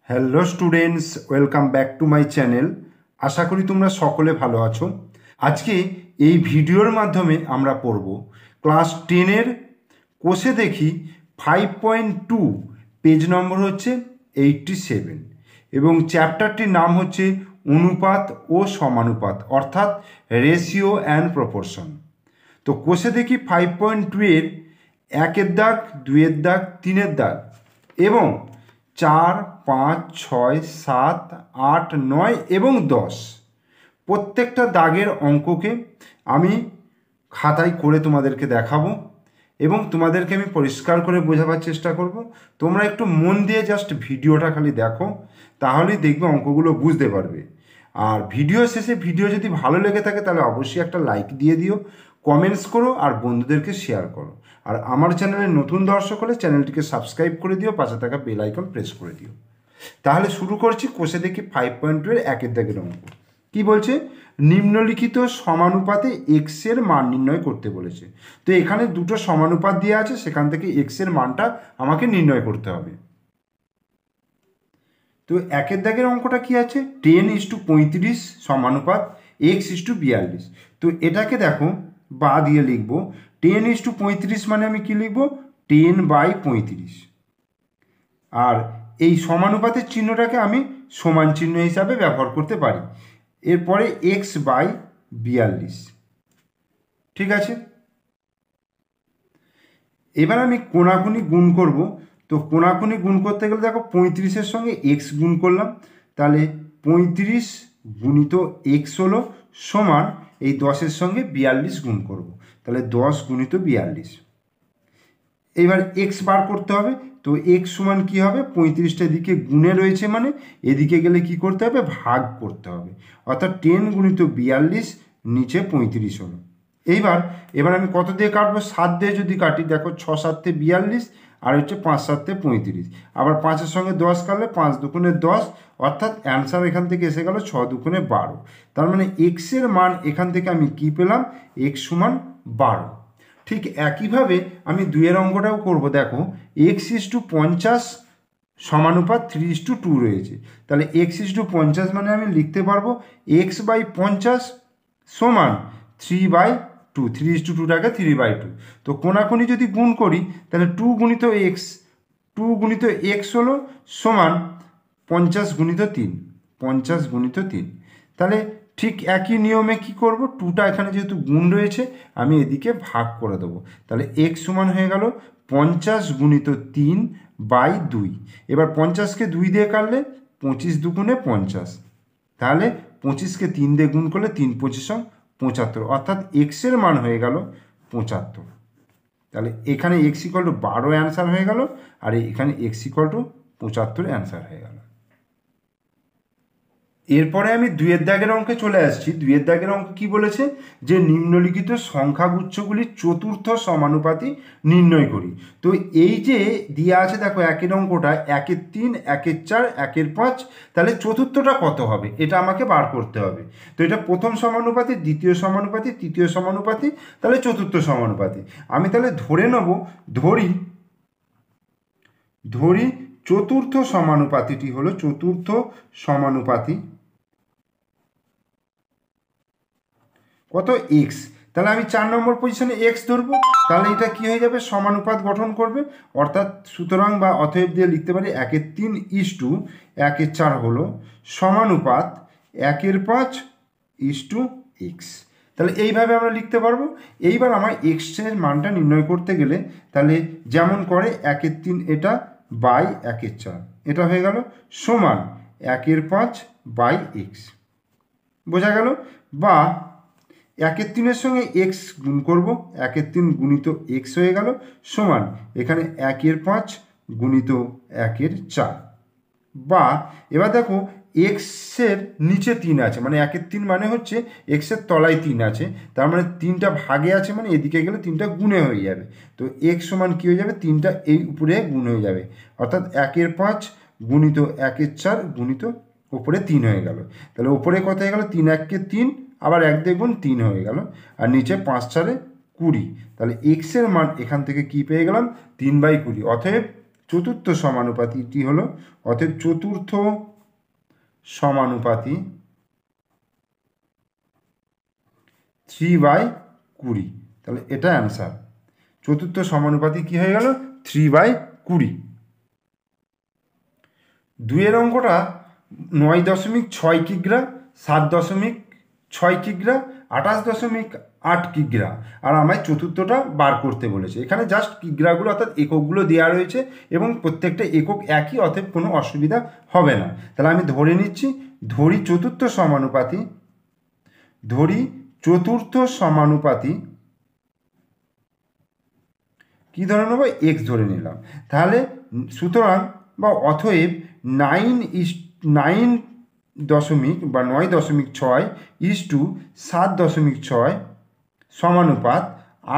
Hello students, welcome back to my channel. আশা করি তোমরা সকলে ভালো আছো। আজকে এই ভিডিওর মাধ্যমে আমরা পড়ব ক্লাস 10-এর কোষে দেখি 5.2, পেজ নম্বর হচ্ছে 87 এবং চ্যাপ্টারটির নাম হচ্ছে অনুপাত ও সমানুপাত, অর্থাৎ রেশিও অ্যান্ড প্রপোর্শন। তো কোষে দেখি 5.2-এর 1-এর দাগ, 2-এর দাগ, 3-এর দাগ এবং 4, 5, 6, 7, 8, 9 এবং 10 প্রত্যেকটা দাগের অঙ্ককে আমি খাতায় করে তোমাদেরকে দেখাবো এবং তোমাদেরকে আমি পরিষ্কার করে বোঝাবার চেষ্টা করব। তোমরা একটু মন দিয়ে জাস্ট ভিডিওটা খালি দেখো, তাহলেই দেখবে অঙ্কগুলো বুঝতে পারবে। আর ভিডিও শেষে ভিডিও যদি ভালো লেগে থাকে তাহলে অবশ্যই একটা লাইক দিয়ে দিও, কমেন্টস করো আর বন্ধুদেরকে শেয়ার করো। আর আমার চ্যানেলে নতুন দর্শক হলে চ্যানেলটিকে সাবস্ক্রাইব করে দিও, পাশে থাকা বেল আইকন প্রেস করে দিও। তাহলে শুরু করছি কোষে দেখি 5.2-এর 1-এর দাগের অঙ্ক। কি বলছে? নিম্নলিখিত সমানুপাতে এক্স এর মান নির্ণয় করতে বলেছে। তো এখানে দুটো সমানুপাত দেওয়া আছে, সেখান থেকে এক্স এর মানটা আমাকে নির্ণয় করতে হবে। তো 1-এর দাগের অঙ্কটা কি আছে? 10:35 সমানুপাত x:42। তো এটাকে দেখো বা দিয়ে লিখবো 10:35 মানে আমি কি লিখবো? 10/35। আর এই সমানুপাতের চিহ্নটাকে আমি সমান চিহ্ন হিসাবে ব্যবহার করতে পারি। এরপরে x/42, ঠিক আছে। এবার আমি কোনাকুনি গুণ করব। তো কোনাকুনি গুণ করতে গেলে দেখো 35-এর সঙ্গে x গুণ করলাম, তাহলে 35 গুণিত x হলো সমান এই 10-এর সঙ্গে 42 গুণ করব, তাহলে 10 গুণিত 42। এবার x বার করতে হবে। তো x সমান কি হবে? 35টা দিকে গুণে রয়েছে মানে এদিকে গেলে কি করতে হবে? ভাগ করতে হবে, অর্থাৎ 10 গুণিত 42 নিচে 35 হলো। এবার আমি কত দিয়ে কাটবো? 7 দিয়ে যদি কাটি, দেখো 6 7 42 আর হচ্ছে 5 7 35। আবার 5-এর সঙ্গে 10 কাটলে 5 দুগুণে 10, অর্থাৎ অ্যান্সার এখান থেকে এসে গেল 6 দুগুণে 12। তার মানে এক্স এর মান এখান থেকে আমি কি পেলাম? x সমান 12। ঠিক একইভাবে আমি 2-এর অঙ্কটাও করব। দেখো x:50 সমানুপাত 3:2 রয়েছে। তাহলে x:50 মানে আমি লিখতে পারবো x/50 সমান 3/2। 3:2টাকে 3/2। তো কোনাকুনি যদি গুণ করি তাহলে 2 গুণিত x হলো সমান 50 গুণিত 3। 50 গুণিত 3। তাহলে ঠিক একই নিয়মে কি করব? 2টা এখানে যেহেতু গুণ রয়েছে আমি এদিকে ভাগ করে দেবো, তাহলে x সমান হয়ে গেল 50 গুণিত 3/2। এবার 50কে 2 দিয়ে কাটলে 25 দুগুণে 50, তাহলে 25কে 3 দিয়ে গুণ করলে 3×25 75, অর্থাৎ x এর মান হয়ে গেল 75। তাহলে এখানে x=12 অ্যান্সার হয়ে গেল, আর এখানে x=75 অ্যান্সার হয়ে গেল। এরপরে আমি 2-এর দাগের অঙ্কে চলে আসছি। 2-এর দাগের অঙ্ক কি বলেছে? যে নিম্নলিখিত সংখ্যাগুচ্ছগুলির চতুর্থ সমানুপাতি নির্ণয় করি। তো এই যে দেওয়া আছে দেখো 1-এর অঙ্কটা 1-এর 3, 1-এর 4, 1-এর 5, তাহলে চতুর্থটা কত হবে এটা আমাকে বার করতে হবে। তো এটা প্রথম সমানুপাতি, দ্বিতীয় সমানুপাতি, তৃতীয় সমানুপাতি, তাহলে চতুর্থ সমানুপাতি। আমি তাহলে ধরে নেব, ধরি চতুর্থ সমানুপাতিটি হলো চতুর্থ সমানুপাতি কত? x। তাহলে আমি 4 নম্বর পজিশনে x ধরবো, তাহলে এটা কি হয়ে যাবে? সমানুপাত গঠন করবে, অর্থাৎ সুতরাং বা অতএব দিয়ে লিখতে পারি 1-এর 3 ইস্টু 1-এর 4 হলো সমানুপাত 1-এর 5 ইস্টু x। তাহলে এইভাবে আমরা লিখতে পারবো। এইবার আমার x এর মানটা নির্ণয় করতে গেলে তাহলে যেমন করে 1-এর 3 এটা বাই 1-এর 4, এটা হয়ে গেল সমান 1-এর 5 বাই x। বোঝা গেল? বা 1-এর 3-এর সঙ্গে x গুণ করব, 1-এর 3 গুণিত x হয়ে গেল সমান এখানে 1-এর 5 গুণিত 1-এর 4। বা এবার দেখো x এর নিচে 3 আছে, মানে 1-এর 3 মানে হচ্ছে x এর তলায় 3 আছে, তার মানে 3টা ভাগে আছে, মানে এদিকে গেলে 3টা গুণে হয়ে যাবে। তো x সমান কি হয়ে যাবে? 3টা এই উপরে গুণ হয়ে যাবে, অর্থাৎ 1-এর 5 গুণিত 1-এর 4 গুণিত উপরে 3 হয়ে গেল। তাহলে উপরে কত হয়ে গেল? 3-1-কে 3, আবার 1 দিয়ে গুণ 3 হয়ে গেল, আর নিচে 5-4-20। তাহলে x এর মান এখান থেকে কি পেয়ে গেলাম? 3/20। অতএব চতুর্থ সমানুপাতিটি হলো, অতএব চতুর্থ সমানুপাতি 3/20। তাহলে এটা অ্যান্সার। চতুর্থ সমানুপাতি কি হয়ে গেল? 3/20। 2 অঙ্কটা 9.6 কিগ্রা, 7.6 কিগ্রা, 28.8 কিগ্রা, আর আমায় চতুর্থটা বার করতে বলেছে। এখানে জাস্ট কিগ্রাগুলো অর্থাৎ এককগুলো দেওয়া রয়েছে এবং প্রত্যেকটা একক একই, অতএব কোনো অসুবিধা হবে না। তাহলে আমি ধরে নিচ্ছি, ধরি চতুর্থ সমানুপাতি কি ধরে নেব? এক্স ধরে নিলাম। তাহলে সুতরাং বা অতএব 9.6 7.6 সমানুপাত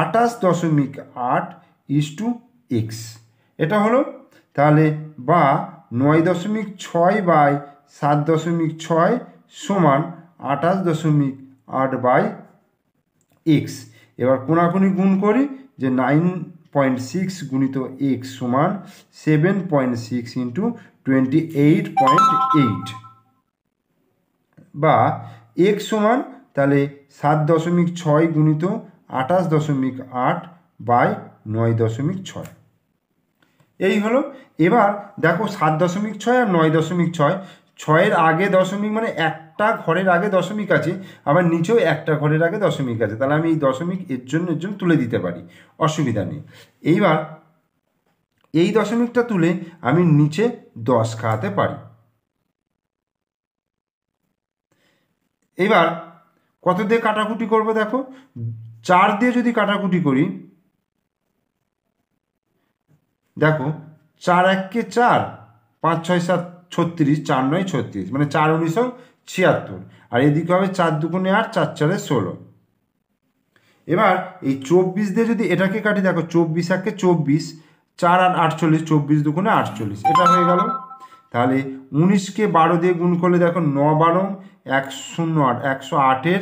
28.8 এক্স, এটা হলো। তাহলে বা 9.6 / 7.6 সমান 28.8 এক্স। এবার কোনাকুনি গুণ করি, যে 9.6 গুণিত এক্স সমান 7.6 × 28.8, বা এক্স সমান তাহলে 7.6 গুণিত 28.8 বাই 9.6। এই হলো। এবার দেখো 7.6 আর 9.6, 6-এর আগে দশমিক মানে একটা ঘরের আগে দশমিক আছে, আবার নিচেও একটা ঘরের আগে দশমিক আছে। তাহলে আমি এই দশমিক এর জন্য তুলে দিতে পারি, অসুবিধা নেই। এইবার এই দশমিকটা তুলে আমি নিচে 10 খাওয়াতে পারি। এবার কত দিয়ে কাটাকুটি করবো? দেখো 4 দিয়ে যদি কাটাকুটি করি, দেখো 4 1 4, 5 6 7 36, 4 9 36, মানে 4 19 76, আর এদিকে হবে 4 2 8, 4 4 16। এবার এই 24 দিয়ে যদি এটাকে কাটি, দেখো 24 1 24, 4 8 48, 24 2 48, এটা হয়ে গেল। তাহলে 19কে 12 দিয়ে গুণ করলে দেখো 9 12 108, 108-এর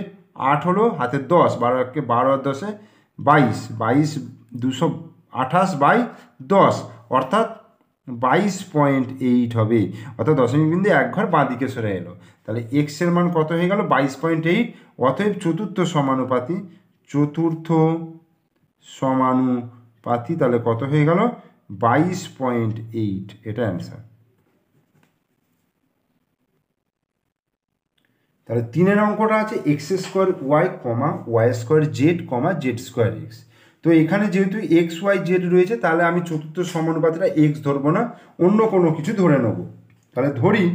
8 হলো হাতের 10, 12 1 12 আর 10 22, 22 228/10, অর্থাৎ 22.8 হবে। অর্থাৎ দশমিক বিন্দু এক ঘর বাঁ দিকে সরে এলো। তাহলে এক্স এর মান কত হয়ে গেল? 22.8। অতএব চতুর্থ সমানুপাতি তাহলে কত হয়ে গেল? 22.8, এটা অ্যান্সার। তাহলে 3 অঙ্কটা আছে x² y, y² z, z² x। তো এখানে যেহেতু এক্স ওয়াই জেড রয়েছে, তাহলে আমি চতুর্থ সমানুপাতিটা এক্স ধরবো না, অন্য কোনো কিছু ধরে নেব। তাহলে ধরি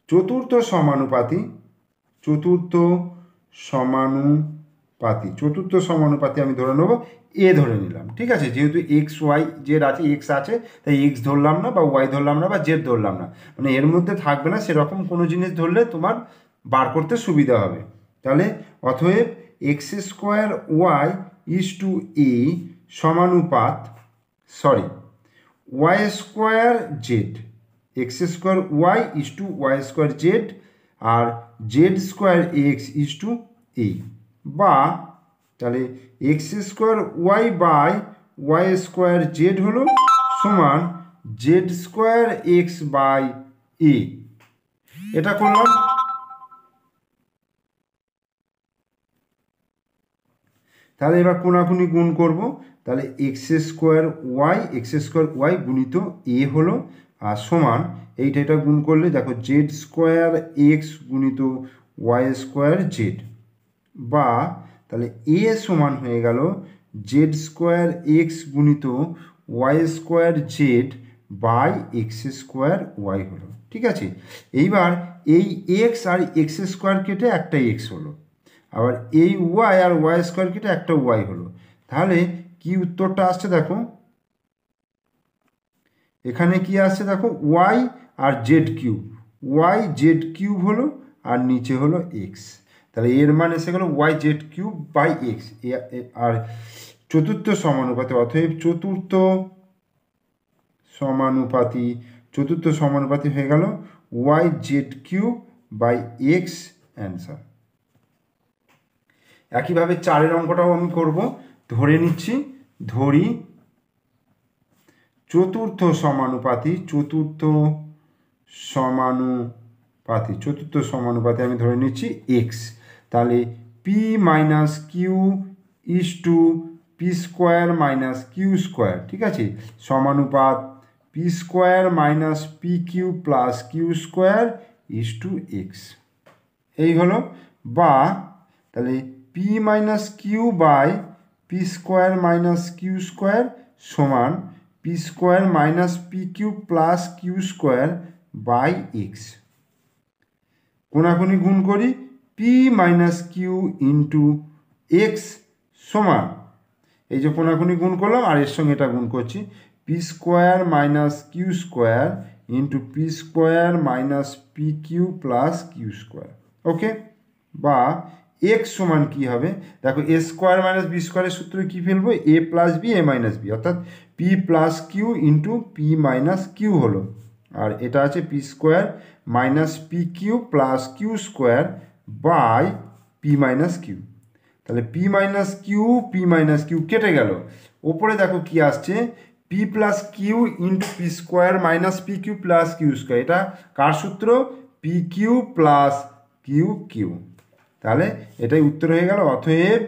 চতুর্থ সমানুপাতি আমি ধরে নেব এ ধরে নিলাম। ঠিক আছে, যেহেতু এক্স ওয়াই জেড আছে, এক্স আছে, তাই এক্স ধরলাম না, বা ওয়াই ধরলাম না, বা জেড ধরলাম না, মানে এর মধ্যে থাকবে না সেরকম কোনো জিনিস ধরলে তোমার বার করতে সুবিধা হবে। তাহলে অতএব x² y = a সমানুপাত y² z, x² y y² z, R z² x = a, বা তাহলে x² y / y² z হলো সমান z² x / a। এটা করলাম। তাহলে এবার কোনাকুনি গুণ করব। তাহলে x² y গুণিত a হলো, আর সমান এটা গুণ করলে দেখো z² x গুণিত y² z, বা তাহলে a সমান হয়ে গেল z² x গুণিত y² z by x² y হলো। ঠিক আছে, এইবার এই x আর x² কেটে একটা x হলো, আবার এই y আর y² কেটে একটা y হলো। তাহলে কি উত্তরটা আসছে দেখো, এখানে কি আসছে দেখো, y আর z³ হলো, আর নিচে হলো x। তাহলে এর মান এসে গেল y/z³ x। আর চতুর্থ সমানুপাতি, অতএব চতুর্থ সমানুপাতি হয়ে গেল y/z³ অ্যান্সার। একইভাবে 4 অঙ্কটাও আমি করব। ধরে নিচ্ছি, ধরি চতুর্থ সমানুপাতি আমি ধরে নিচ্ছি এক্স। তাহলে P minus Q is to P square minus Q square, ঠিক আছে, সমানুপাত P square minus P Q plus Q square is to X. এই হলো, বা তাহলে P minus Q by P square minus Q square সমান P square minus P Q plus Q square by X. কোনাকুনি গুণ করি, P minus Q into X সমান, এই যে কোনাকুনি গুণ করলাম আর এর সঙ্গে এটা গুণ করছি, P square minus Q square into P square minus P Q plus Q square. Okay, বা এক্স সমান কী হবে, দেখো এ স্কোয়ার মাইনাস বি স্কোয়ারের সূত্রে কী ফেলবো, A plus B A minus B, অর্থাৎ P plus Q into P minus Q হলো, আর এটা আছে P square minus P Q plus Q square by P minus Q. তাহলে পি মাইনাস কিউ কেটে গেল, ওপরে দেখো কি আসছে, P plus Q into P square minus P Q plus Q square, এটা কার সূত্র, P Q plus Q Q. তাহলে এটাই উত্তর হয়ে গেল। অতএব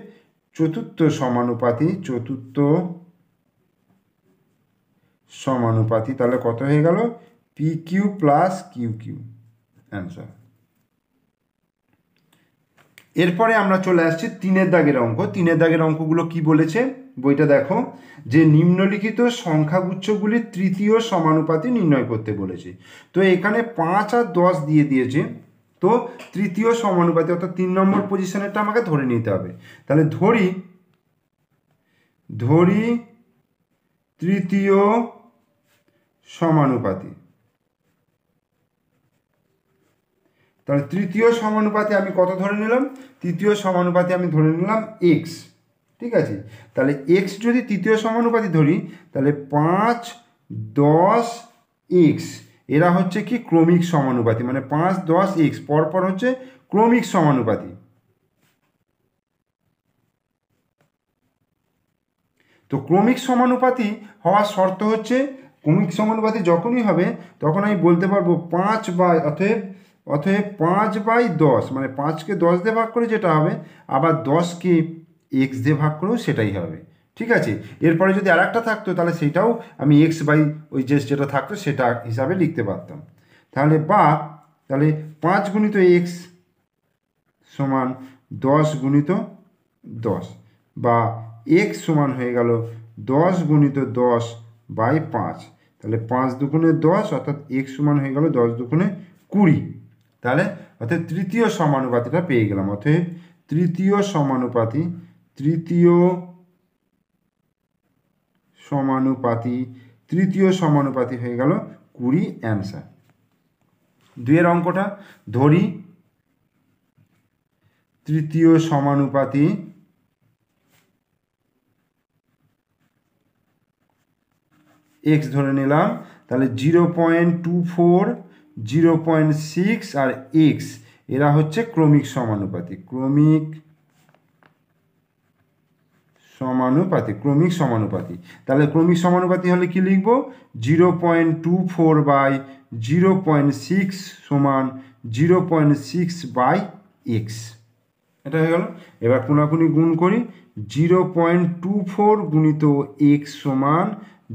চতুর্থ সমানুপাতি তাহলে কত হয়ে গেল, P Q plus Q Q, answer. এরপরে আমরা চলে আসছি 3 দাগের অঙ্ক। 3 দাগের অঙ্কগুলো কি বলেছে বইটা দেখো, যে নিম্নলিখিত সংখ্যাগুচ্ছগুলির তৃতীয় সমানুপাতি নির্ণয় করতে বলেছে। তো এখানে 5 আর 10 দিয়ে দিয়েছে, তো তৃতীয় সমানুপাতি অর্থাৎ 3 নম্বর পজিশনেরটা আমাকে ধরে নিতে হবে। তাহলে ধরি তৃতীয় সমানুপাতি। তাহলে তৃতীয় সমানুপাতি আমি কত ধরে নিলাম, তৃতীয় সমানুপাতি আমি ধরে নিলাম এক্স, ঠিক আছে। তাহলে এক্স যদি তৃতীয় সমানুপাতি ধরি, তাহলে 5, 10 এক্স এরা হচ্ছে কি ক্রমিক সমানুপাতি, মানে 5, 10 এক্স পরপর হচ্ছে ক্রমিক সমানুপাতি। তো ক্রমিক সমানুপাতি হওয়ার শর্ত হচ্ছে, ক্রমিক সমানুপাতি যখনই হবে তখন আমি বলতে পারবো 5 বাই, অতএব 5/10, মানে 5কে 10 দিয়ে ভাগ করে যেটা হবে, আবার 10কে এক্স দিয়ে ভাগ করেও সেটাই হবে, ঠিক আছে। এরপরে যদি আর একটা থাকতো তাহলে সেটাও আমি এক্স বাই ওই যেটা থাকতো সেটা হিসাবে লিখতে পারতাম। তাহলে 5 গুণিত এক্স সমান 10 গুণিত 10, বা এক্স সমান হয়ে গেল 10 গুণিত 10 বাই 5। তাহলে 5 দুগুণে 10, অর্থাৎ এক্স সমান হয়ে গেল 10 দুগুণে 20। তাহলে অর্থাৎ তৃতীয় সমানুপাতিটা পেয়ে গেলাম। অতএব তৃতীয় সমানুপাতি হয়ে গেল 20, অ্যান্সার। 2 অঙ্কটা, ধরি তৃতীয় সমানুপাতি এক্স ধরে নিলাম, তাহলে 0.24, 0.6 আর এক্স এরা হচ্ছে ক্রমিক সমানুপাতি। তাহলে ক্রমিক সমানুপাতি হলে কি লিখব, 0.24 বাই 0.6 সমান 0.6 বাই এক্স, এটা হয়ে গেল। এবার কোনাকুনি গুণ করি, 0.24 গুণিত এক্স সমান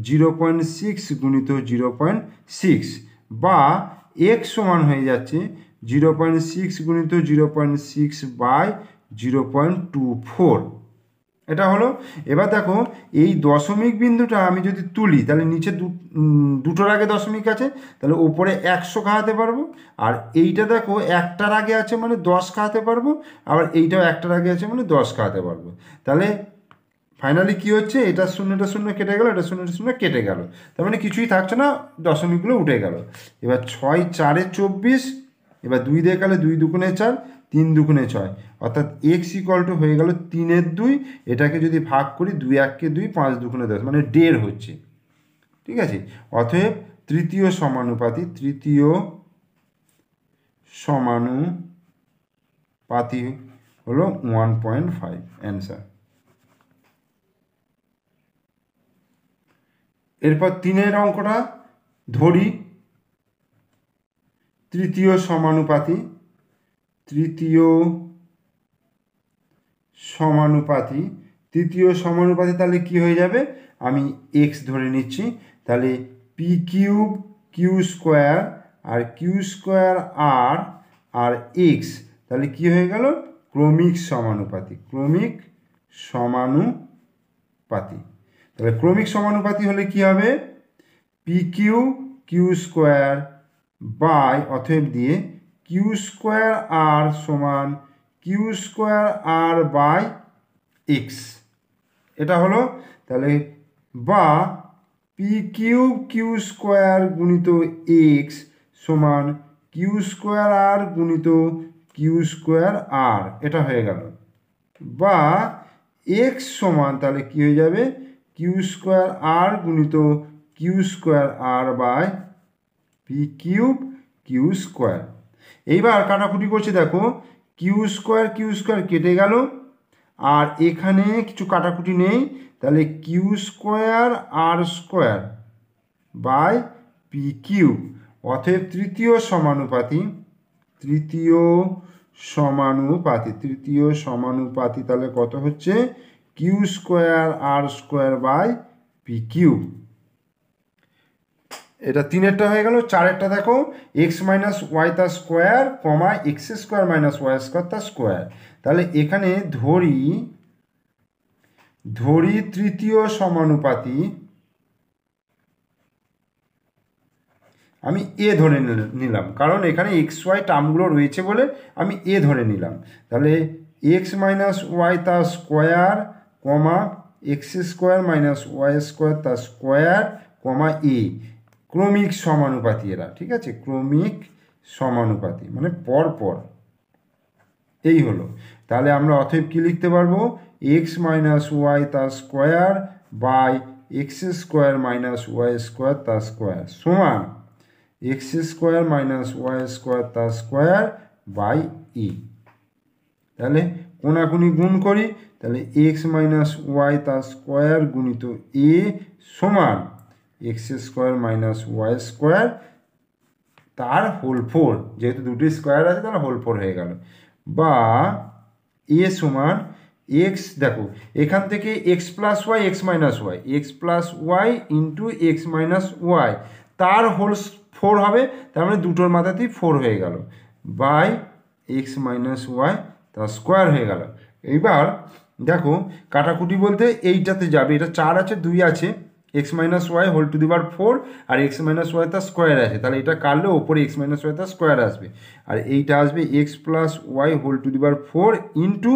0.6 গুণিত 0.6, বা এক্স সমান হয়ে যাচ্ছে 0.6 গুণিত 0.6 বাই 0.24, এটা হলো। এবার দেখো এই দশমিক বিন্দুটা আমি যদি তুলি, তাহলে নিচে দুটোর আগে দশমিক আছে, তাহলে ওপরে 100 খাওয়াতে পারবো, আর এইটা দেখো একটার আগে আছে মানে 10 খাওয়াতে পারবো, আবার এইটাও একটার আগে আছে মানে 10 খাওয়াতে পারবো। তাহলে ফাইনালি কি হচ্ছে, এটা 0 কেটে গেল, এটা 0 কেটে গেল, তার মানে কিছুই থাকছে না, দশমিকগুলো উঠে গেল। এবার 6 4 24, এবার 2 দিয়ে গেলে 2 দুগুণে 4, 3 দুগুণে 6, অর্থাৎ এক্স ইকুয়াল টু হয়ে গেল 3-এর 2। এটাকে যদি ভাগ করি, 2 1-কে 2, 5 দুগুণে 10, মানে 1.5 হচ্ছে, ঠিক আছে। অতএব তৃতীয় সমানুপাতি হলো 1.5, অ্যান্সার। এরপর 3 অঙ্কটা ধরি তৃতীয় সমানুপাতি, তাহলে কি হয়ে যাবে, আমি x ধরে নিচ্ছি, তাহলে পি কিউব কিউ স্কোয়ার আর কিউ স্কোয়ার আর এক্স, তাহলে কি হয়ে গেল, ক্রমিক সমানুপাতি। তাহলে ক্রমিক সমানুপাতি হলে কি হবে, P Q Q square by অতএব দিয়ে কিউ স্কোয়ার আর সমান Q square R by X, এটা হলো। তাহলে বা পি কিউ কিউ স্কোয়ার গুণিত এক্স সমান কিউ স্কোয়ার আর গুণিত কিউ স্কোয়ার আর, এটা হয়ে গেল। বা এক্স সমান তাহলে কি হয়ে যাবে, কিউ স্কোয়ার আর গুণিত Q square R by P cube Q square. এইবার কাটাকুটি করছি, দেখো কিউ স্কোয়ার কেটে গেল, আর এখানে কিছু কাটাকুটি নেই, তাহলে Q square R square by P cube. অতএব তৃতীয় সমানুপাতি তাহলে কত হচ্ছে, Q square R square by P cube. এটা 3 হয়ে গেল। 4 দেখো এক্স মাইনাস ওয়াই তার স্কোয়ার কমা X square minus Y square তার স্কোয়ার। তাহলে এখানে ধরি তৃতীয় সমানুপাতি, আমি এ ধরে নিলাম, কারণ এখানে এক্স ওয়াই টার্মগুলো রয়েছে বলে আমি এ ধরে নিলাম। তাহলে এক্স মাইনাস ওয়াই তার স্কোয়ার কমা X square minus Y square তার স্কোয়ার কমা এ, ক্রমিক সমানুপাতি এরা, ঠিক আছে, ক্রমিক সমানুপাতি মানে পরপর, এই হলো। তাহলে আমরা অতএব কি লিখতে পারবো, এক্স মাইনাস ওয়াই তার square by X square minus Y square তার স্কোয়ার সমান X square minus Y square তার স্কোয়ার বাই ই। তাহলে কোনাকুনি গুণ করি, তাহলে এক্স মাইনাস ওয়াই তার স্কোয়ার গুণিত এ সমান X square minus Y square তার হোল 4, যেহেতু দুটি স্কোয়ার আছে তাহলে হোল 4 হয়ে গেল, বা এ সমান এক্স, দেখো এখান থেকে X plus Y X plus Y into x minus Y তার হোল 4 হবে, তার মানে দুটোর মাথাতেই 4 হয়ে গেল, বাই এক্স মাইনাস ওয়াই তার স্কোয়ার হয়ে গেল। এইবার দেখো কাটাকুটি বলতে এইটাতে যাবে, এটা 4 আছে 2 আছে, x minus y whole to the power 4 আর এক্স মাইনাস ওয়াই তার স্কোয়ার আছে, তাহলে এটা কাটলে ওপরে এক্স মাইনাস ওয়াই তার স্কোয়ার আসবে, আর এইটা আসবে x plus y whole to the power 4 into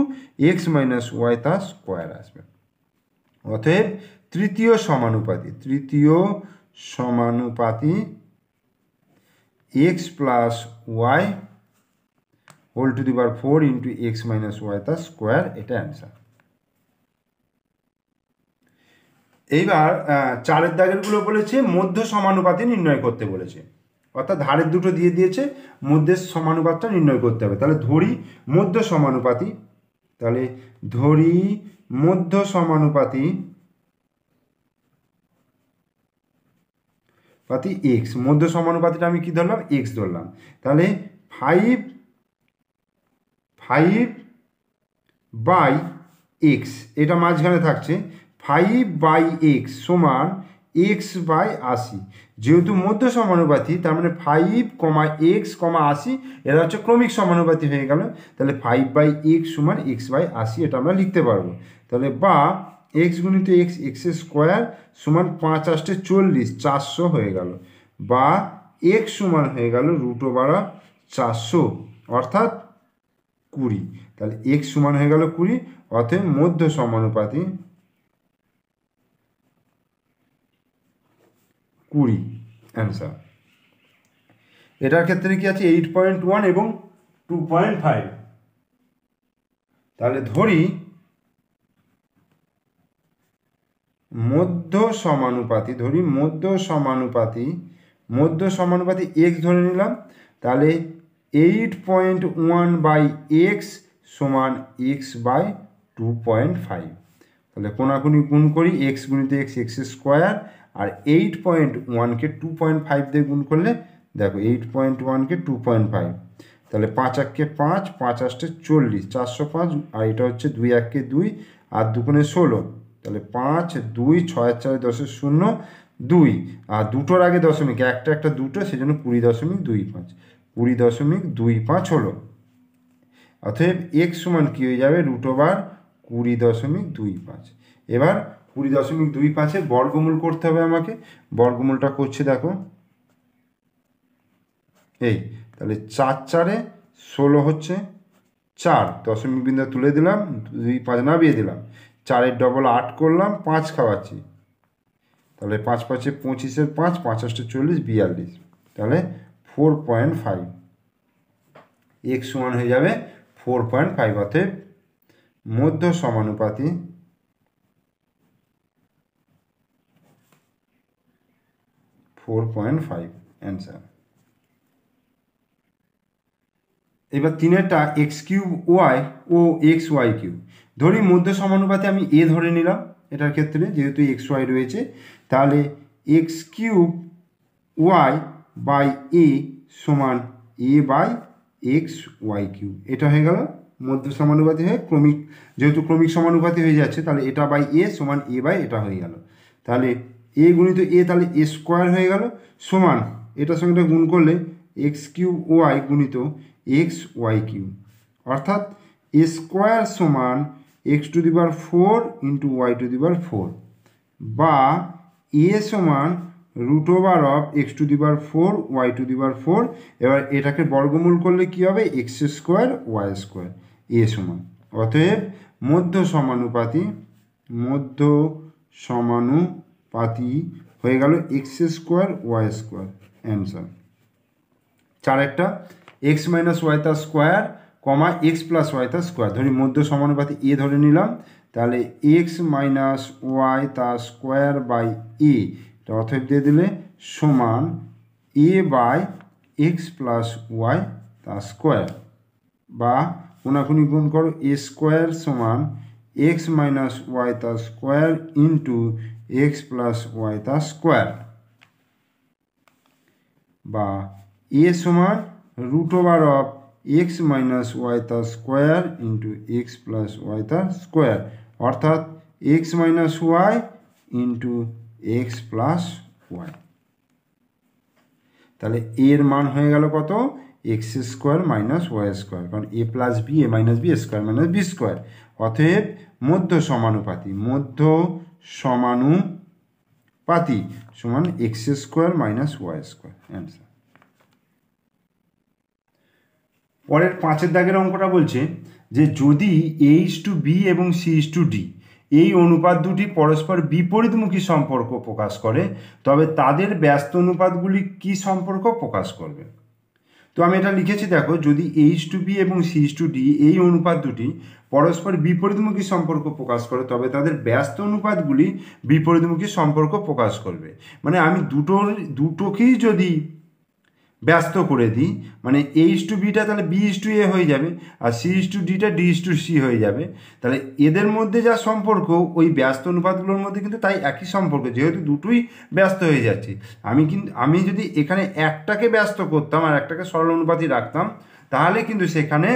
x minus Y তার স্কোয়ার আসবে। অতএব তৃতীয় সমানুপাতি x plus y whole to the power 4 into x minus Y তার স্কোয়ার, এটা অ্যান্সার। এইবার 4 দাগেরগুলো বলেছে মধ্য সমানুপাতি নির্ণয় করতে বলেছে, অর্থাৎ ধারের দুটো দিয়ে দিয়েছে, মধ্যের সমানুপাতটা নির্ণয় করতে হবে। তাহলে ধরি মধ্য সমানুপাতি, এক্স, মধ্য সমানুপাতিটা আমি কি ধরলাম, এক্স ধরলাম। তাহলে 5 বাই এক্স, এটা মাঝখানে থাকছে, 5 বাই এক্স সমান এক্স বাই 80, যেহেতু মধ্য সমানুপাতি তার মানে 5 কমা এক্স কমা 80 এরা হচ্ছে ক্রমিক সমানুপাতি হয়ে গেল। তাহলে 5 বাই এক্স সমান এক্স বাই 80, এটা আমরা লিখতে পারবো। তাহলে বা এক্স গুণিত এক্স, এক্স স্কোয়ার সমান 5 8 40, 400 হয়ে গেল, বা এক্স সমান হয়ে গেল √400 অর্থাৎ 20। তাহলে এক্স সমান হয়ে গেল 20, অতএব মধ্য সমানুপাতি 20 অ্যান্সার। এটার ক্ষেত্রে কি আছে 8.1 এবং 2.5। তাহলে ধরি মধ্য সমানুপাতি এক্স ধরে নিলাম, তাহলে 8.1 বাই এক্স সমান এক্স বাই 2.5। তাহলে কোনাকুনি গুণ করি, এক্স গুণিত এক্স, এক্স স্কোয়ার আর 8.1কে 2.5 দিয়ে গুণ করলে দেখো 8.1কে 2.5, তাহলে 5 8কে 5, 5 8 40, 405, আর এটা হচ্ছে 2 1কে 2 আর 2 গুণে 16, তাহলে 5 2 6 4 10 0 2, আর দুটোর আগে দশমিক, একটা একটা দুটো, সেজন্য 20.25, 20.25 হলো। অতএব এক্স সমান কী হয়ে যাবে, √20.25। এবার 20.25-এর বর্গমূল করতে হবে আমাকে। বর্গমূলটা করছে দেখো, এই তাহলে 4 4-এ 16 হচ্ছে 4, দশমিক বিন্দু তুলে দিলাম, 2 5 নামিয়ে দিলাম, 4-এর ডবল 8 করলাম, 5 খাওয়াচ্ছি, তাহলে 5 5-এ 25-এর 5, 5 8 40, 42, তাহলে 4.5, এক্স সমান হয়ে যাবে 4.5। অতএব মধ্য সমানুপাতি (4.5) অ্যান্সার। এবার 3-এরটা x³ y ও xy³ ধরি মধ্য সমানুপাতে আমি a ধরে নিলাম, এটার ক্ষেত্রে যেহেতু xy রয়েছে, তাহলে x³ y/a সমান a/xy³, এটা হয়ে গেল মধ্য সমানুপাতি হয়ে ক্রমিক, যেহেতু ক্রমিক সমানুপাতি হয়ে যাচ্ছে, তাহলে এটা বাই a সমান a/এটা হয়ে গেল। তাহলে a গুণিত a, তাহলে a স্কোয়ার হয়ে গেল, সমান এটার সঙ্গে এটা গুণ করলে x³ y গুণিত xy³, অর্থাৎ a স্কোয়ার সমান x⁴ ইন্টু y⁴, বা a সমান √(x⁴ y⁴). এবার এটাকে বর্গমূল করলে কি হবে, x² y² a সমান। অতএব মধ্য সমানুপাতি হয়ে গেল x² y², অ্যান্সার। 4-একটা x - y তার স্কোয়ার, x + y তার স্কোয়ার, ধরি মধ্য সমানুপাতি a ধরে নিলাম, তাহলে x - y তার স্কোয়ার বাই a, এটা অতএব দিয়ে দিলে সমান a/x + y তার স্কোয়ার, বা কোনাকুনি গুণ করো, a স্কোয়ার সমান x - y তার স্কোয়ার ইন্টু x + y তার স্কোয়ার, বা a সমান √(x - y তার স্কোয়ার ইন্টু x + y তার স্কোয়ার), অর্থাৎ x - y into x + y। তাহলে এর মান হয়ে গেল কত, x² - y², কারণ a + b, a - b, a² - b²। অতএব মধ্য সমানুপাতি সমান x² - y², অ্যান্সার। পরের 5-এর দাগের অঙ্কটা বলছে যে যদি a:b এবং c:d এই অনুপাত দুটি পরস্পর বিপরীতমুখী সম্পর্ক প্রকাশ করে, তবে তাদের ব্যস্ত অনুপাতগুলি কি সম্পর্ক প্রকাশ করবে। তো আমি এটা লিখেছি দেখো, যদি a:b এবং c:d এই অনুপাত দুটি পরস্পর বিপরীতমুখী সম্পর্ক প্রকাশ করে, তবে তাদের ব্যস্ত অনুপাতগুলি বিপরীতমুখী সম্পর্ক প্রকাশ করবে। মানে আমি দুটোকেই যদি ব্যস্ত করে দিই, মানে a:bটা তাহলে b:a হয়ে যাবে, আর c:dটা d:c হয়ে যাবে। তাহলে এদের মধ্যে যা সম্পর্ক, ওই ব্যস্ত অনুপাতগুলোর মধ্যে কিন্তু তাই একই সম্পর্ক, যেহেতু দুটোই ব্যস্ত হয়ে যাচ্ছে। আমি যদি এখানে একটাকে ব্যস্ত করতাম আর একটাকে সরল অনুপাতই রাখতাম, তাহলে কিন্তু সেখানে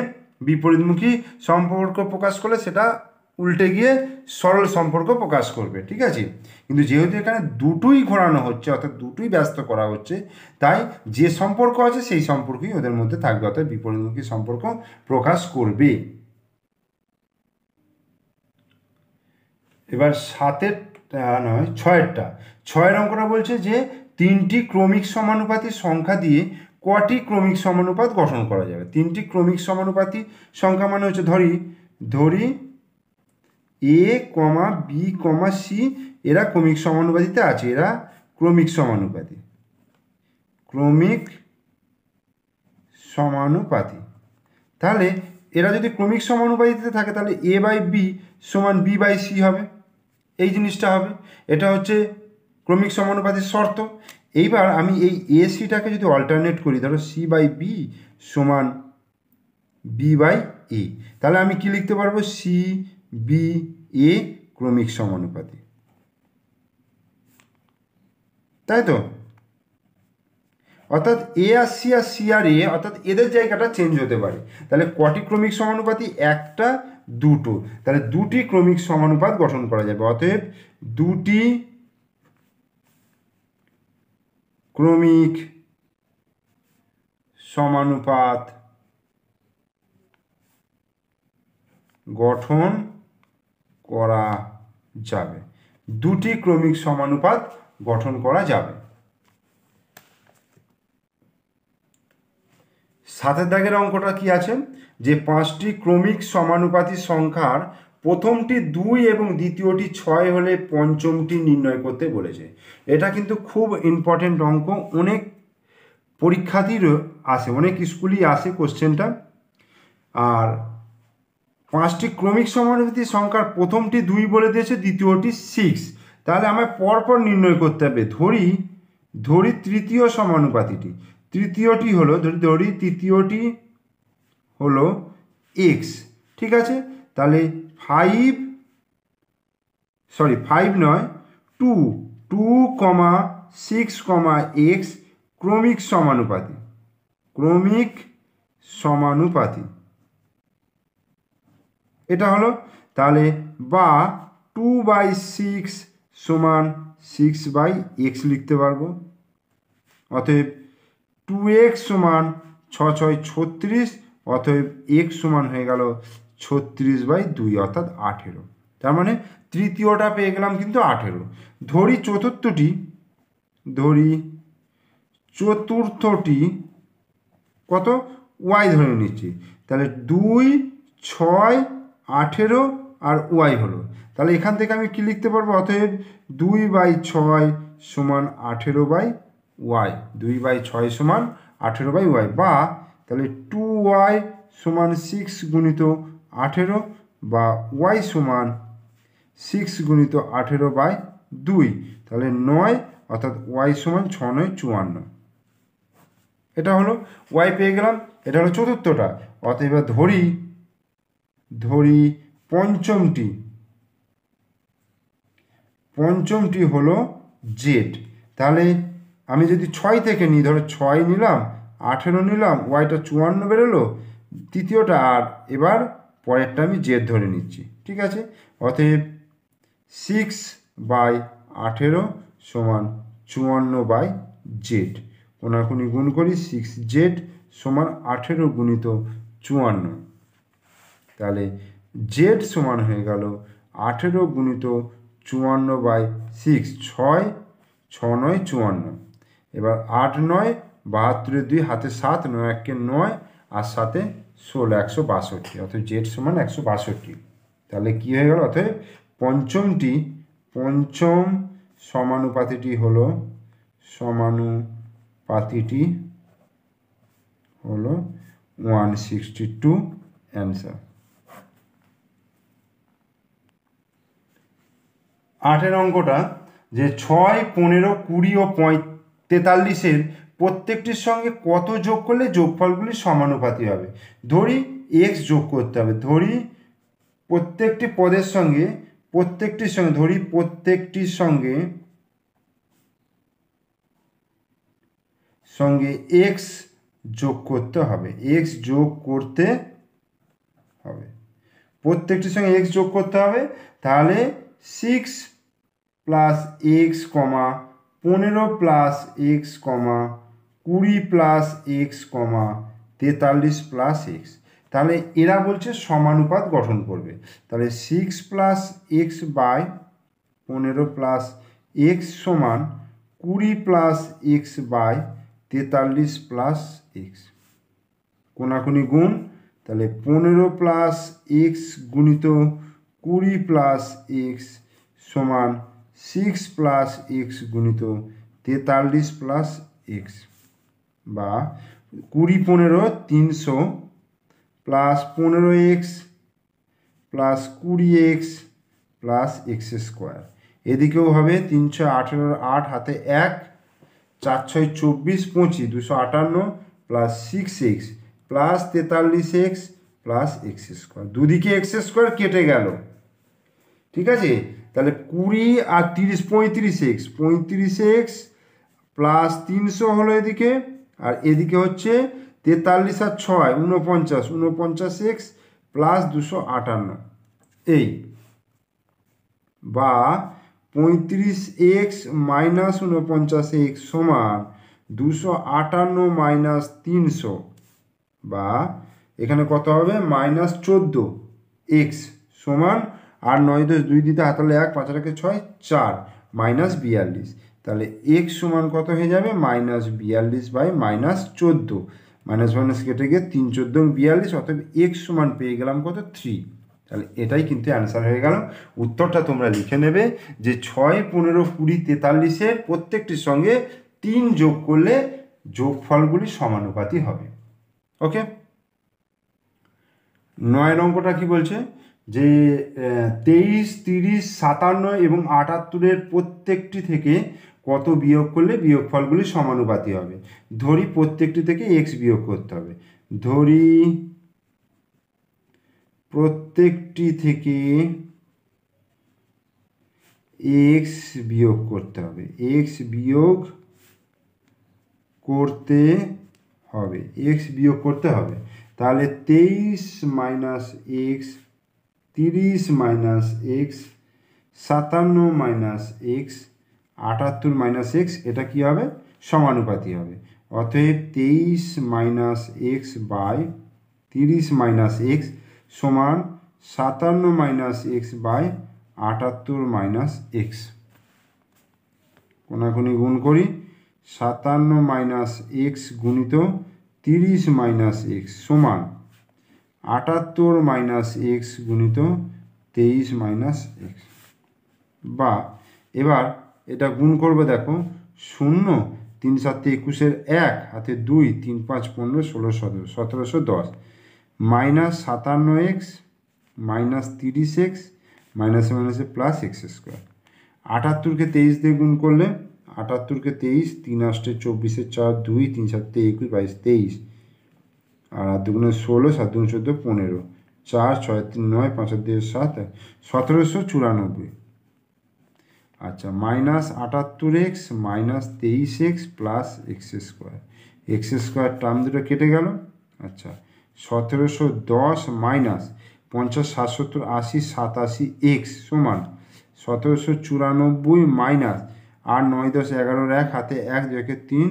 বিপরীতমুখী সম্পর্ক প্রকাশ করলে সেটা উল্টে গিয়ে সরল সম্পর্ক প্রকাশ করবে, ঠিক আছে। কিন্তু যেহেতু এখানে দুটোই ঘোরানো হচ্ছে, অর্থাৎ দুটোই ব্যস্ত করা হচ্ছে, তাই যে সম্পর্ক আছে সেই সম্পর্কই ওদের মধ্যে থাকবে, অর্থাৎ বিপরীতমুখী সম্পর্ক প্রকাশ করবে। এবার 6-এর অঙ্কটা বলছে যে 3টি ক্রমিক সমানুপাতি সংখ্যা দিয়ে কটি ক্রমিক সমানুপাত গঠন করা যাবে। 3টি ক্রমিক সমানুপাতি সংখ্যা মানে হচ্ছে, ধরি a, b, c এরা ক্রমিক সমানুপাতিতে আছে, এরা ক্রমিক সমানুপাতি। তাহলে এরা যদি ক্রমিক সমানুপাতিতে থাকে, তাহলে a/b সমান b/c হবে, এই জিনিসটা হবে। এটা হচ্ছে ক্রমিক সমানুপাতির শর্ত। এইবার আমি এই ac-টাকে যদি অল্টারনেট করি, ধরো c/b সমান b/a, তাহলে আমি কি লিখতে পারবো, c/b/a ক্রমিক সমানুপাতি। তাই তো, অর্থাৎ এ আর সি আর এ অর্থাৎ এদের জায়গাটা চেঞ্জ হতে পারে। তাহলে কটি ক্রমিক সমানুপাতি? একটা, দুটো। তাহলে দুটি ক্রমিক সমানুপাত গঠন করা যাবে। অতএব দুটি ক্রমিক সমানুপাত গঠন করা যাবে। দুটি ক্রমিক সমানুপাত গঠন করা যাবে। সাতের দাগের অঙ্কটা কি আছে, যে পাঁচটি ক্রমিক সমানুপাতি সংখ্যার প্রথমটি 2 এবং দ্বিতীয়টি 6 হলে পঞ্চমটি নির্ণয় করতে বলেছে। এটা কিন্তু খুব ইম্পর্টেন্ট অঙ্ক, অনেক পরীক্ষার্থীর আসে, অনেক স্কুলেই আসে কোশ্চেনটা। আর পাঁচটি ক্রমিক সমানুপাতি সংখ্যার প্রথমটি 2 বলে দিয়েছে, দ্বিতীয়টি 6, তাহলে আমায় পরপর নির্ণয় করতে হবে। ধরি তৃতীয় সমানুপাতিটি, তৃতীয়টি হলো তৃতীয়টি হলো x, ঠিক আছে। তাহলে 5 নয় 2, 6, x ক্রমিক সমানুপাতি এটা হলো। তাহলে বা 2/6 সমান 6/x লিখতে পারবো। অতএব 2x সমান 6 × 6 = 36, অতএব x সমান হয়ে গেল 36/2 অর্থাৎ 18। তার মানে তৃতীয়টা পেয়ে গেলাম কিন্তু 18। ধরি চতুর্থটি কত? y ধরে নিচ্ছি। তাহলে 2, 6, 18 আর y হলো। তাহলে এখান থেকে আমি কি লিখতে পারবো? অতএব 2/6 সমান 18/y, 2/6 সমান 18/y, বা তাহলে 2y সমান 6 × 18, বা y সমান 6 × 18/2, তাহলে 9, অর্থাৎ y সমান 6 × 9 = 54। এটা হলো y পেয়ে গেলাম। এটা হলো চতুর্থটা। অতএব ধরি পঞ্চমটি হলো z। তাহলে আমি যদি 6 থেকে নিই, ধরো 6 নিলাম, 18 নিলাম, ওয়াইটা 54 বেরোলো তৃতীয়টা, আর এবার পরেরটা আমি z ধরে নিচ্ছি, ঠিক আছে। অতএব 6/18 সমান 54/z। কোনাকুনি গুণ করি, 6z সমান 18 × 54, তাহলে z সমান হয়ে গেল 18 × 54/6, 6, 6, 9, 54। এবার 8, 9, 72, 2 হাতে 7, 9, 1 9, আর 7, 16, 162, অর্থাৎ z সমান 162। তাহলে কি হয়ে গেল? অর্থাৎ পঞ্চম সমানুপাতিটি হলো 162 অ্যান্সার। 8 অঙ্কটা, যে 6, 15, 20 ও 43-এর প্রত্যেকটির সঙ্গে কত যোগ করলে যোগফলগুলি সমানুপাতি হবে। ধরি x যোগ করতে হবে। ধরি প্রত্যেকটির সঙ্গে x যোগ করতে হবে। প্রত্যেকটির সঙ্গে x যোগ করতে হবে। তাহলে 6 + x, 15 + x, 20 + x, 43 + x। তাহলে এরা বলছে সমানুপাত গঠন করবে। তাহলে 6 + x/15 + x সমান 20 + x/43 + x। কোনাকুনি গুণ, তাহলে 15 + x × 20 + x সমান 6 + x × 43 + x, বা 20, 15, 300 + 15x + 20x + x²। এদিকেও হবে 318, 8 হাতে 1, 4, 6, 24, 25, 258 + 6x + 43x + x²। দুদিকে x² কেটে গেল, ঠিক আছে। তাহলে 20 আর 30, 35x প্লাস 300 হলো এদিকে, আর এদিকে হচ্ছে 43 আর 6 49, 49x প্লাস 258 এই, বা 35x মাইনাস 49x সমান 258 মাইনাস 300, বা এখানে কত হবে মাইনাস 14x সমান, আর 9 10 2 দিতে হাতালে 1 5 আর 6 4 মাইনাস 42। তাহলে x সমান কত হয়ে যাবে minus 42 by minus 14, minus minus কেটে গিয়ে 3 14 42, অতএব x সমান পেয়ে গেলাম কত 3। তাহলে এটাই কিন্তু অ্যান্সার হয়ে গেল। উত্তরটা তোমরা লিখে নেবে যে 6 15 20 43-এর প্রত্যেকটির সঙ্গে 3 যোগ করলে যোগফলগুলি সমানুপাতি হবে। ওকে, 9 অঙ্কটা কি বলছে যে 23 30 57 এবং 78-এর প্রত্যেকটি থেকে কত বিয়োগ করলে বিয়োগফলগুলি সমানুপাতি হবে। ধরি প্রত্যেকটি থেকে x বিয়োগ করতে হবে, ধরি প্রত্যেকটি থেকে x বিয়োগ করতে হবে, x বিয়োগ করতে হবে, x বিয়োগ করতে হবে। তাহলে 23 minus X, 30 minus X, 57 minus X, 78 minus X, এটা কি হবে সমানুপাতি হবে। অতএব 23 minus x by 30 minus x সমান 57 minus x by 78 minus X. কোনাকুনি গুণ করি, 57 মাইনাস এক্স গুণিত 30 মাইনাস এক্স সমান 78 মাইনাস এক্স গুণিত 23 মাইনাস এক্স। বা এবার এটা গুণ করবে, দেখো 0 3 7 21-এর 1 হাতে 2 3 5 15 16 17 1710 মাইনাস 57x মাইনাস 30x মাইনাসে মাইনাসে প্লাস এক্স স্কোয়ার। 78-কে 23 দিয়ে গুণ করলে 78-কে 23, 3 8 24, 4 2 3 7 21 22 23, আর 8 2 16 7 2 14 15, 4 6 3 9 5 2 7 1794। আচ্ছা, minus 78x minus 23x plus x square, x square term দুটো কেটে গেল। আচ্ছা, 1710 মাইনাস 50 7 70 80 87x সমান 1794 মাইনাস 8 9 10 11 1 হাতে 1 2 3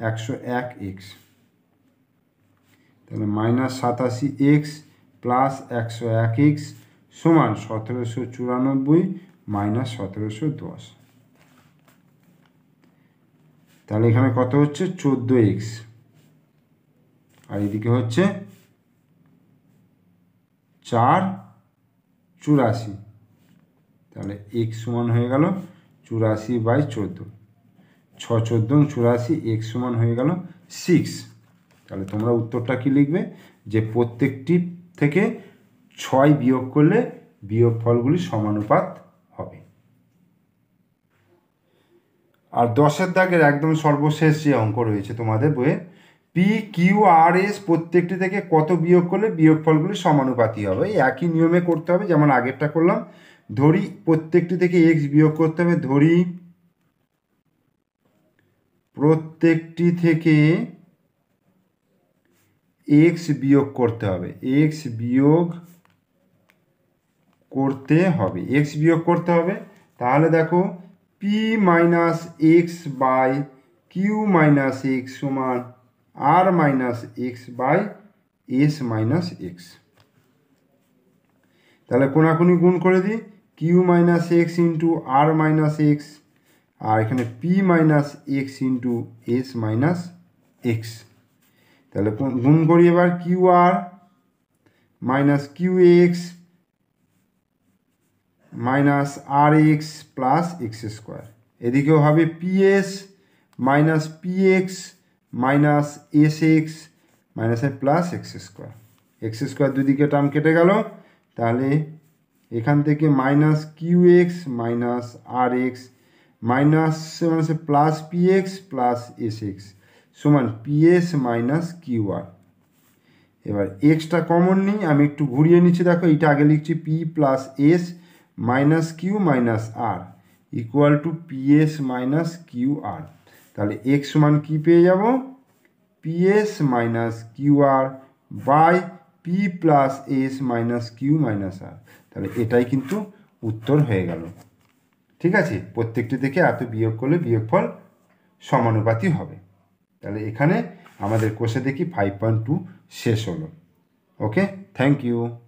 101x। তাহলে মাইনাস 87x প্লাস 101x সমান 1794 মাইনাস 1710। তাহলে এখানে কত হচ্ছে 14x, আর এদিকে হচ্ছে 484। তাহলে x সমান হয়ে গেল 84 বাই 14, 6 14 84, x সমান হয়ে গেল 6। তাহলে তোমরা উত্তরটা কি লিখবে যে প্রত্যেকটি থেকে 6 বিয়োগ করলে বিয়োগফলগুলি সমানুপাত হবে। আর 10-এর দাগের একদম সর্বশেষ যে অঙ্ক রয়েছে তোমাদের বইয়ে, পি কিউ আর এস প্রত্যেকটি থেকে কত বিয়োগ করলে বিয়োগফলগুলি সমানুপাতি হবে। একই নিয়মে করতে হবে যেমন আগেরটা করলাম। ধরি প্রত্যেকটি থেকে এক্স বিয়োগ করতে হবে, ধরি প্রত্যেকটি থেকে এক্স বিয়োগ করতে হবে, এক্স বিয়োগ করতে হবে, এক্স বিয়োগ করতে হবে। তাহলে দেখো p minus x by q minus x সমান r minus x by s minus x. তাহলে কোনাকুনি গুণ করে দিই, q minus x into r minus x, আর এখানে p minus x into s minus x. তাহলে গুণ করি এবার, q r minus q x minus r x plus x square. এদিকেও হবে p s minus p x minus s x মাইনাসে plus x square. X square দুদিকে টার্ম কেটে গেল। তাহলে এখান থেকে minus q x minus r x minus মাইনাসে plus PX plus S x সমান পিএস মাইনাস কিউ আর। এবার এক্সটা কমন নিই, আমি একটু ঘুরিয়ে নিচ্ছি, দেখো এইটা আগে লিখছি p plus s minus q minus r equal to p s minus q r. তাহলে এক্স সমান কী পেয়ে যাব, p s minus q r by p plus s minus q minus r. তাহলে এটাই কিন্তু উত্তর হয়ে গেল। ঠিক আছে, প্রত্যেকটি থেকে এত বিয়োগ করলে বিয়োগফল সমানুপাতি হবে। তাহলে এখানে আমাদের কোষে দেখি 5.2 শেষ হলো। ওকে, থ্যাংক ইউ।